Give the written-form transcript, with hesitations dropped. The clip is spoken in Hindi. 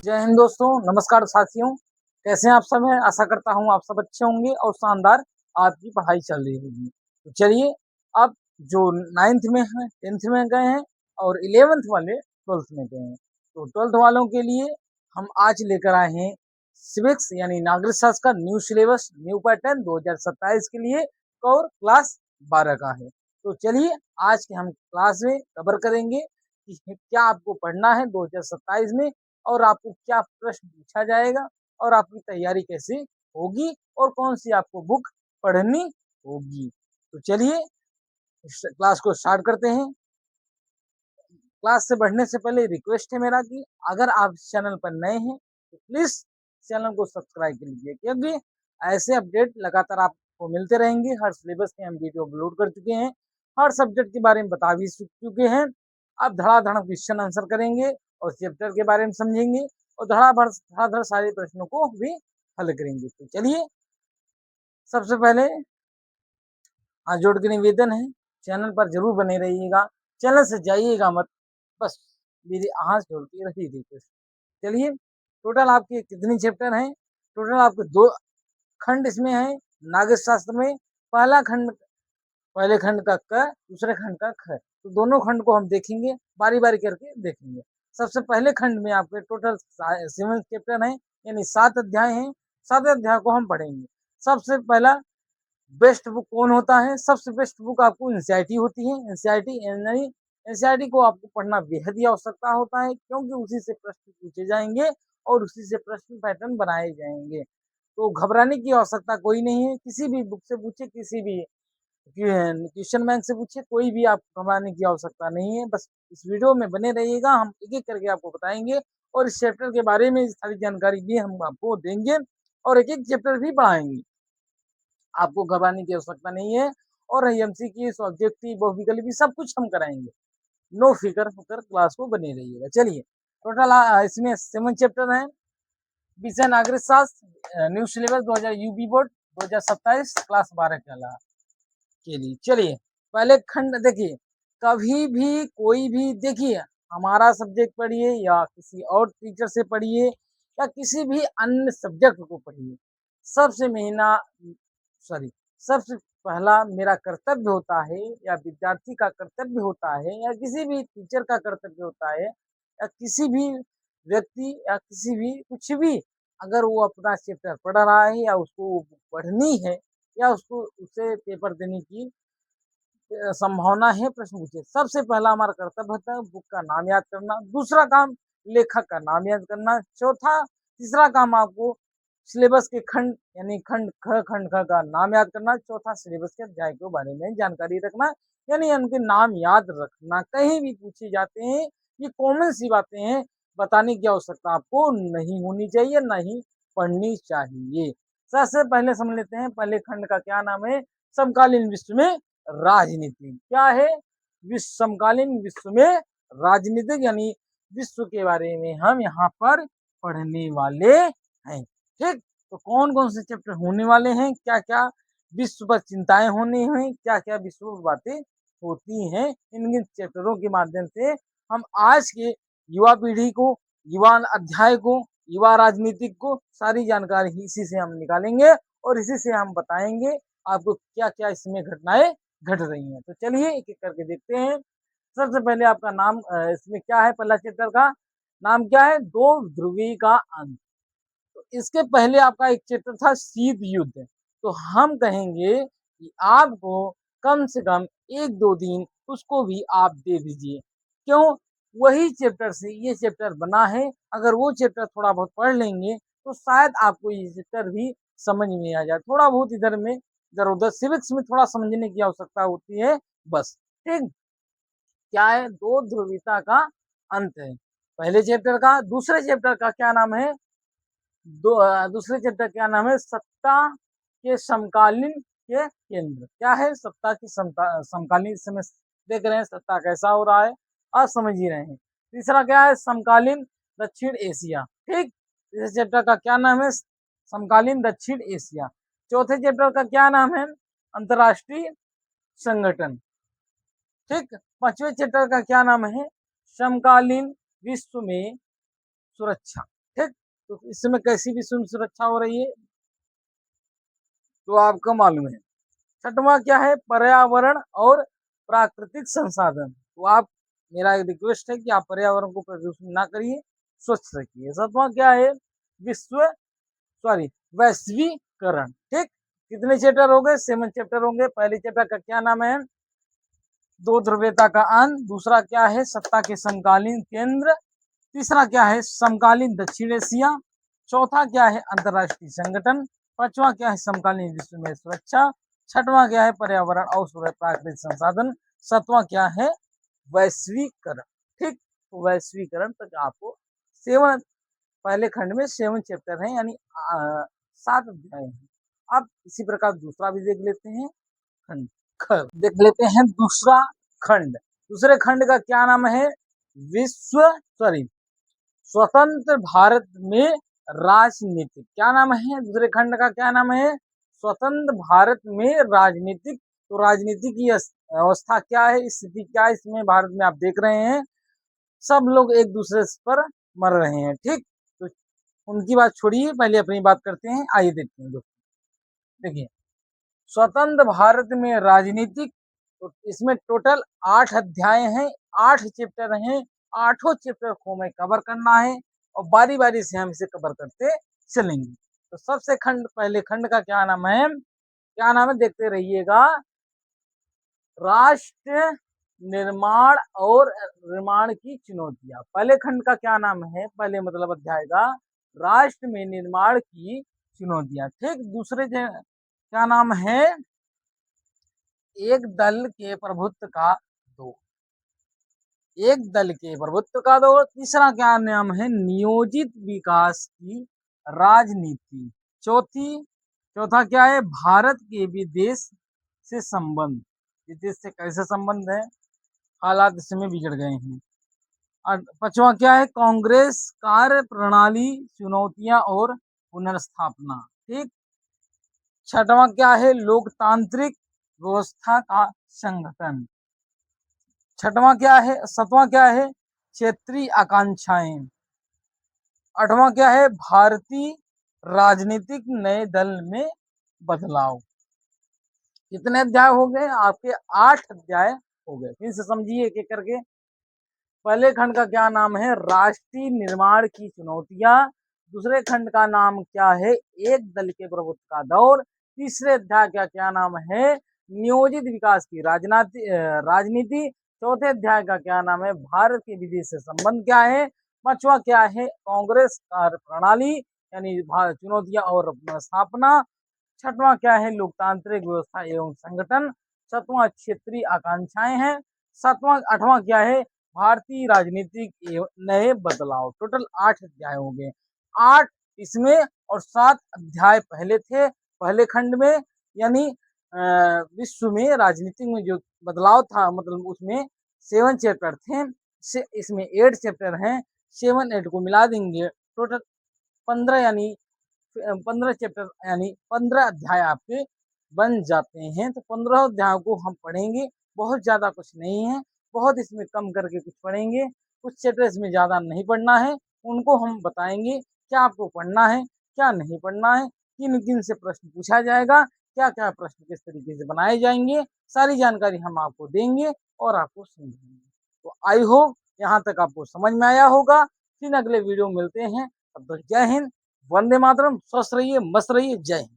जय हिंद दोस्तों, नमस्कार साथियों। कैसे हैं आप सब हैं? आशा करता हूं आप सब अच्छे होंगे और शानदार आपकी पढ़ाई चल रही होगी। तो चलिए, अब जो 9th में हैं, 10th में गए हैं और 11th वाले 12th में गए हैं। तो 12th वालों के लिए हम आज लेकर आए हैं सिविक्स यानी नागरिक शास्त्र का न्यू सिलेबस, न्यू पैटर्न 2027 के लिए और क्लास 12 का है। तो चलिए, आज के हम क्लास में कवर करेंगे कि क्या आपको पढ़ना है 2027 में और आपको क्या प्रश्न पूछा जाएगा और आपकी तैयारी कैसे होगी और कौन सी आपको बुक पढ़नी होगी। तो चलिए इस क्लास को स्टार्ट करते हैं। क्लास से बढ़ने से पहले रिक्वेस्ट है मेरा कि अगर आप इस चैनल पर नए हैं तो प्लीज चैनल को सब्सक्राइब कर लीजिए, क्योंकि ऐसे अपडेट लगातार आपको मिलते रहेंगे। हर सिलेबस के हम वीडियो अपलोड कर चुके हैं, हर सब्जेक्ट के बारे में बता भी चुके हैं। अब धड़ाधड़ क्वेश्चन आंसर करेंगे और चैप्टर के बारे में समझेंगे और धड़ाधड़ सारे प्रश्नों को भी हल करेंगे। तो चलिए, सबसे पहले हाथ जोड़ के निवेदन है, चैनल पर जरूर बने रहिएगा, चैनल से जाइएगा मत, बस मेरी हाथ जोड़ के रखी थी। चलिए, टोटल आपके कितने चैप्टर हैं? टोटल आपके 2 खंड इसमें है नागरिक शास्त्र में। पहला खंड, पहले खंड का क, दूसरे खंड का ख। तो दोनों खंड को हम देखेंगे, बारी बारी करके देखेंगे। सबसे पहले खंड में आपके टोटल 7 चैप्टर हैं, यानी 7 अध्याय हैं। 7 अध्याय को हम पढ़ेंगे। सबसे पहला, बेस्ट बुक कौन होता है? सबसे बेस्ट बुक आपको एनसीईआरटी होती है। एनसीईआरटी को आपको पढ़ना बेहद ही आवश्यकता होता है, क्योंकि उसी से प्रश्न पूछे जाएंगे और उसी से प्रश्न पैटर्न बनाए जाएंगे। तो घबराने की आवश्यकता कोई नहीं है, किसी भी बुक से पूछे, किसी भी क्वेश्चन बैंक से पूछे, कोई भी आप घबराने की आवश्यकता नहीं है। बस इस वीडियो में बने रहिएगा, हम एक एक करके आपको बताएंगे और इस चैप्टर के बारे में सारी जानकारी भी हम आपको देंगे और एक एक चैप्टर भी पढ़ाएंगे। आपको घबराने की आवश्यकता नहीं है और एमसीक्यू, ऑब्जेक्टिव, बहुविकल्पी सब कुछ हम कराएंगे। नो फिकर होकर क्लास को बने रहिएगा। चलिए, टोटल इसमें 7 चैप्टर हैं। विषय नागरिक शास्त्र, new syllabus 2000 UP board 2027 class 12 के लिए। चलिए, पहले खंड देखिए, कभी भी कोई भी देखिए, हमारा सब्जेक्ट पढ़िए या किसी और टीचर से पढ़िए या किसी भी अन्य सब्जेक्ट को पढ़िए, सबसे महीना सॉरी सबसे पहला मेरा कर्तव्य होता है या विद्यार्थी का कर्तव्य होता है या किसी भी टीचर का कर्तव्य होता है या किसी भी व्यक्ति या किसी भी कुछ भी, अगर वो अपना चैप्टर पढ़ रहा है या उसको पढ़नी है या उसको उसे पेपर देने की संभावना है, प्रश्न पूछे, सबसे पहला हमारा कर्तव्य होता है बुक का नाम याद करना। दूसरा काम लेखक का नाम याद करना। तीसरा काम आपको सिलेबस के खंड यानी खंड ख का नाम याद करना। चौथा, सिलेबस के अध्याय के बारे में जानकारी रखना, यानी उनके नाम याद रखना। कहीं भी पूछे जाते हैं, ये कॉमन सी बातें हैं, बताने की आवश्यकता आपको नहीं होनी चाहिए, नहीं पढ़नी चाहिए। सबसे पहले समझ लेते हैं पहले खंड का क्या नाम है। समकालीन विश्व में राजनीति क्या है? समकालीन विश्व में राजनीतिक यानी विश्व के बारे में हम यहाँ पर पढ़ने वाले हैं। ठीक, तो कौन कौन से चैप्टर होने वाले हैं, क्या क्या विश्व पर चिंताएं होनी हैं, क्या क्या विश्व पर बातें होती हैं, इन चैप्टरों के माध्यम से हम आज के युवा पीढ़ी को, युवा अध्याय को, युवा राजनीतिक को सारी जानकारी इसी से हम निकालेंगे और इसी से हम बताएंगे आपको क्या क्या इसमें घटनाएं घट रही हैं। तो चलिए एक एक करके देखते हैं। सबसे पहले आपका नाम इसमें क्या है? पहला चैप्टर का नाम क्या है? दो ध्रुवी का अंत। तो इसके पहले आपका एक चैप्टर था शीत युद्ध। तो हम कहेंगे कि आपको कम से कम 1-2 दिन उसको भी आप दे दीजिए। क्यों? वही चैप्टर से ये चैप्टर बना है। अगर वो चैप्टर थोड़ा बहुत पढ़ लेंगे तो शायद आपको ये चैप्टर भी समझ में आ जाए। थोड़ा बहुत इधर में इधर उधर सिविक्स में थोड़ा समझने की आवश्यकता होती है बस। ठीक, क्या है? दो ध्रुवीयता का अंत है पहले चैप्टर का। दूसरे चैप्टर का क्या नाम है? दूसरे चैप्टर क्या नाम है? सत्ता के समकालीन के केंद्र। क्या है? सत्ता की समकालीन समय देख रहे हैं सत्ता कैसा हो रहा है, आप समझ ही रहे हैं। तीसरा क्या है? समकालीन दक्षिण एशिया। ठीक, इस चैप्टर का क्या नाम है? समकालीन दक्षिण एशिया। चौथे चैप्टर का क्या नाम है? अंतरराष्ट्रीय संगठन। ठीक, पांचवें चैप्टर का क्या नाम है? समकालीन विश्व में सुरक्षा। ठीक तो इसमें कैसी भी सुरक्षा हो रही है तो आपको मालूम है। छठवां क्या है, पर्यावरण और प्राकृतिक संसाधन। तो आप, मेरा एक रिक्वेस्ट है कि आप पर्यावरण को प्रदूषण ना करिए, स्वच्छ रखिए। सातवां क्या है, वैश्वीकरण। ठीक, कितने चैप्टर हो गए, 7 चैप्टर होंगे। पहले चैप्टर का क्या नाम है, दो ध्रुवीयता का अंत। दूसरा क्या है, सत्ता के समकालीन केंद्र। तीसरा क्या है, समकालीन दक्षिण एशिया। चौथा क्या है, अंतरराष्ट्रीय संगठन। पांचवा क्या है, समकालीन विश्व में सुरक्षा। छठवां क्या है, पर्यावरण और प्राकृतिक संसाधन। सातवां क्या है, वैश्वीकरण। ठीक, तो वैश्वीकरण तक आपको 7, पहले खंड में 7 चैप्टर हैं, यानी 7 अध्याय हैं। अब इसी प्रकार दूसरा भी देख लेते हैं खंड। देख लेते हैं दूसरा खंड। दूसरे खंड का क्या नाम है, स्वतंत्र भारत में राजनीतिक। क्या नाम है दूसरे खंड का, क्या नाम है, स्वतंत्र भारत में राजनीतिक। तो राजनीति की अवस्था क्या है, स्थिति क्या है इसमें भारत में, आप देख रहे हैं सब लोग एक दूसरे पर मर रहे हैं। ठीक, तो उनकी बात छोड़िए, पहले अपनी बात करते हैं। आइए देखते हैं दोस्तों। देखिए, स्वतंत्र भारत में राजनीतिक, तो इसमें टोटल 8 अध्याय हैं, 8 चैप्टर हैं। 8 चैप्टर को हमें कवर करना है और बारी बारी से हम इसे कवर करते चलेंगे। तो सबसे पहले खंड का क्या नाम है, देखते रहिएगा, राष्ट्र निर्माण और निर्माण की चुनौतियां। पहले खंड का क्या नाम है, पहले मतलब अध्याय का, राष्ट्र में निर्माण की चुनौतियां। ठीक, दूसरे क्या नाम है, एक दल के प्रभुत्व का दौर। एक दल के प्रभुत्व का दौर। तीसरा क्या नाम है, नियोजित विकास की राजनीति। चौथा क्या है, भारत के विदेश से संबंध। विदेश से कैसे संबंध है, हालात इसमें बिगड़ गए हैं। और पांचवा क्या है, कांग्रेस कार्य प्रणाली, चुनौतियां और पुनर्स्थापना। ठीक, छठवां क्या है, लोकतांत्रिक व्यवस्था का संगठन। सातवां क्या है, क्षेत्रीय आकांक्षाएं। आठवां क्या है, भारतीय राजनीतिक नए दल में बदलाव। कितने अध्याय हो गए आपके, 8 अध्याय हो गए। फिर से समझिए एक एक करके। पहले खंड का क्या नाम है, राष्ट्रीय निर्माण की चुनौतियां। दूसरे खंड का नाम क्या है, एक दल के प्रभुत्व का दौर। तीसरे अध्याय का क्या नाम है, नियोजित विकास की राजनीति। चौथे अध्याय का क्या नाम है, भारत के विदेश से संबंध क्या है। पांचवा क्या है, कांग्रेस कार्य प्रणाली यानी चुनौतियां और स्थापना। छठवां क्या है, लोकतांत्रिक व्यवस्था एवं संगठन। सातवां क्षेत्रीय आकांक्षाएं हैं। आठवां क्या है, भारतीय राजनीतिक नए बदलाव। टोटल 8 अध्याय हो गए। 8 इसमें और 7 अध्याय पहले थे, पहले खंड में, यानी विश्व में राजनीतिक में जो बदलाव था, मतलब उसमें 7 चैप्टर थे, इसमें 8 चैप्टर हैं। 7 8 को मिला देंगे, टोटल 15, यानी 15 चैप्टर, यानी 15 अध्याय आपके बन जाते हैं। तो 15 अध्यायों को हम पढ़ेंगे, बहुत ज्यादा कुछ नहीं है, बहुत इसमें कम करके कुछ पढ़ेंगे। कुछ चैप्टर इसमें ज्यादा नहीं पढ़ना है, उनको हम बताएंगे क्या आपको पढ़ना है, क्या नहीं पढ़ना है, किन किन से प्रश्न पूछा जाएगा, क्या क्या प्रश्न किस तरीके से बनाए जाएंगे, सारी जानकारी हम आपको देंगे और आपको समझाएंगे। तो आई होप यहाँ तक आपको समझ में आया होगा। फिर अगले वीडियो मिलते हैं, तब तक जय हिंद, वंदे मातरम, स्वस्थ रहिए, मस्त रहिए, जय हिंद।